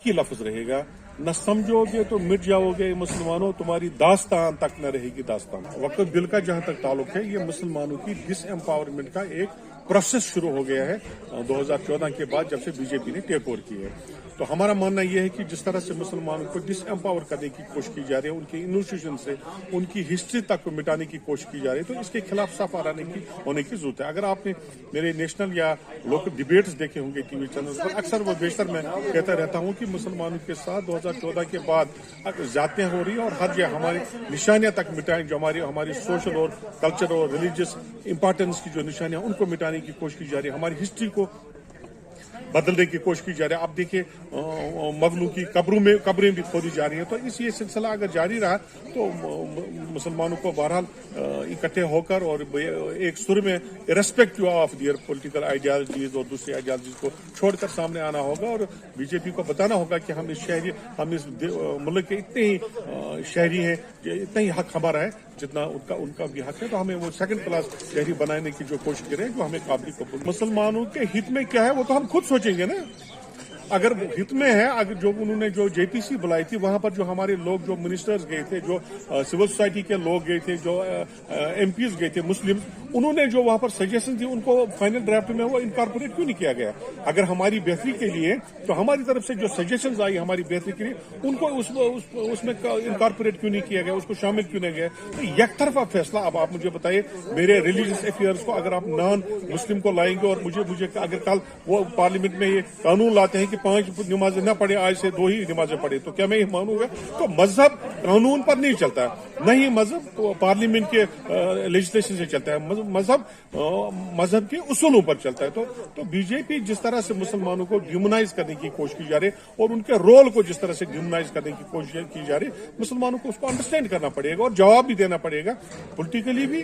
ही लफ्ज रहेगा, न समझोगे तो मिट जाओगे मुसलमानों, तुम्हारी दास्तान तक न रहेगी दास्तान। वक्फ बिल का जहां तक ताल्लुक है, ये मुसलमानों की डिस एम्पावरमेंट का एक प्रोसेस शुरू हो गया है 2014 के बाद, जब से बीजेपी ने टेक ओवर की है। तो हमारा मानना यह है कि जिस तरह से मुसलमानों को डिस एम्पावर करने की कोशिश की जा रही है, उनके इंस्टीट्यूशन से उनकी हिस्ट्री तक को मिटाने की कोशिश की जा रही है, तो इसके खिलाफ साफ होने की जरूरत है। अगर आपने मेरे नेशनल या लोकल डिबेट्स देखे होंगे टीवी चैनल पर, अक्सर वो बेशतर मैं कहता रहता हूं कि मुसलमानों के साथ 2014 के बाद ज्यादतियां हो रही हैं और हर जगह हमारी निशानियां तक मिटाएं, जो हमारी सोशल और कल्चर और रिलीजियस इंपॉर्टेंस की जो निशानियां उनको मिटाने की कोशिश की जा रही है, हमारी हिस्ट्री को बदलने की कोशिश की जा रही है। अब देखिए मगलू की कब्रें भी खोदी जा रही हैं। तो ये सिलसिला अगर जारी रहा तो मुसलमानों को बहरहाल इकट्ठे होकर और एक सुर में रिस्पेक्टिव ऑफ दियर पॉलिटिकल आइडियालॉजीज और दूसरी आइडियालॉजीज को छोड़कर सामने आना होगा और बीजेपी को बताना होगा कि हम इस मुल्क के इतने ही शहरी हैं, इतना ही हक हमारा है जितना उनका भी हक है। तो हमें वो सेकंड क्लास शहरी बनाने की जो कोशिश करें, जो हमें काबिल कबूल। मुसलमानों के हित में क्या है वो तो हम खुद सोचेंगे ना। अगर हित में है, अगर जो उन्होंने जो जेपीसी बुलाई थी, वहां पर जो हमारे लोग, जो मिनिस्टर्स गए थे, जो सिविल सोसाइटी के लोग गए थे, जो एमपीज गए थे मुस्लिम, उन्होंने जो वहां पर सजेशन दी, उनको फाइनल ड्राफ्ट में वो इनकॉर्पोरेट क्यों नहीं किया गया? अगर हमारी बेहतरी के लिए, तो हमारी तरफ से जो सजेशंस आई हमारी बेहतरी के लिए, उनको उसमें इनकॉर्पोरेट क्यों नहीं किया गया, उसको शामिल क्यों नहीं किया? तो एक तरफा फैसला। अब आप मुझे बताइए, मेरे रिलीजियस अफेयर्स को अगर आप नॉन मुस्लिम को लाएंगे और मुझे अगर कल वो पार्लियामेंट में ये कानून लाते हैं कि 5 नमाजें न पढ़े, आज से 2 ही नमाजें पढ़े, तो क्या मैं ये मानूंगा? तो मजहब कानून पर नहीं चलता, नहीं मजहब पार्लियामेंट के लेजिस्लेशन से चलता है, मजहब के उसूलों पर चलता है। तो बीजेपी जिस तरह से मुसलमानों को ह्यूमनाइज करने की कोशिश की जा रही है और उनके रोल को जिस तरह से ह्यूमनाइज करने की कोशिश की जा रही है, मुसलमानों को उसको अंडरस्टैंड करना पड़ेगा और जवाब भी देना पड़ेगा, पॉलिटिकली भी,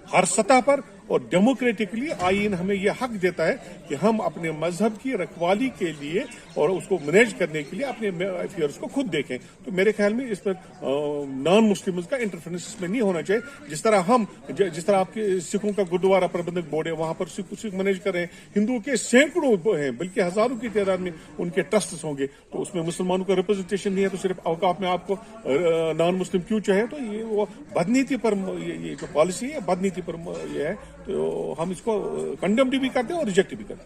हर सतह पर। और डेमोक्रेटिकली आईन हमें यह हक देता है कि हम अपने मजहब की रखवाली के लिए और उसको मैनेज करने के लिए अपने अफेयर्स को खुद देखें। तो मेरे ख्याल में इस पर नॉन मुस्लिम्स का इंटरफेरेंस इसमें नहीं होना चाहिए। जिस तरह आपके सिखों का गुरुद्वारा प्रबंधक बोर्ड है, वहां पर सिख मैनेज कर रहे हैं, हिंदुओं के सैकड़ों हैं, बल्कि हजारों की तादाद में उनके ट्रस्ट होंगे, तो उसमें मुसलमानों का रिप्रेजेंटेशन नहीं है, तो सिर्फ औकाफ में आपको नॉन मुस्लिम क्यों चाहे? तो ये वो बदनीति पर, ये जो पॉलिसी है बदनीति पर ये है। तो हम इसको कंडेम भी करते हैं और रिजेक्ट भी करते हैं।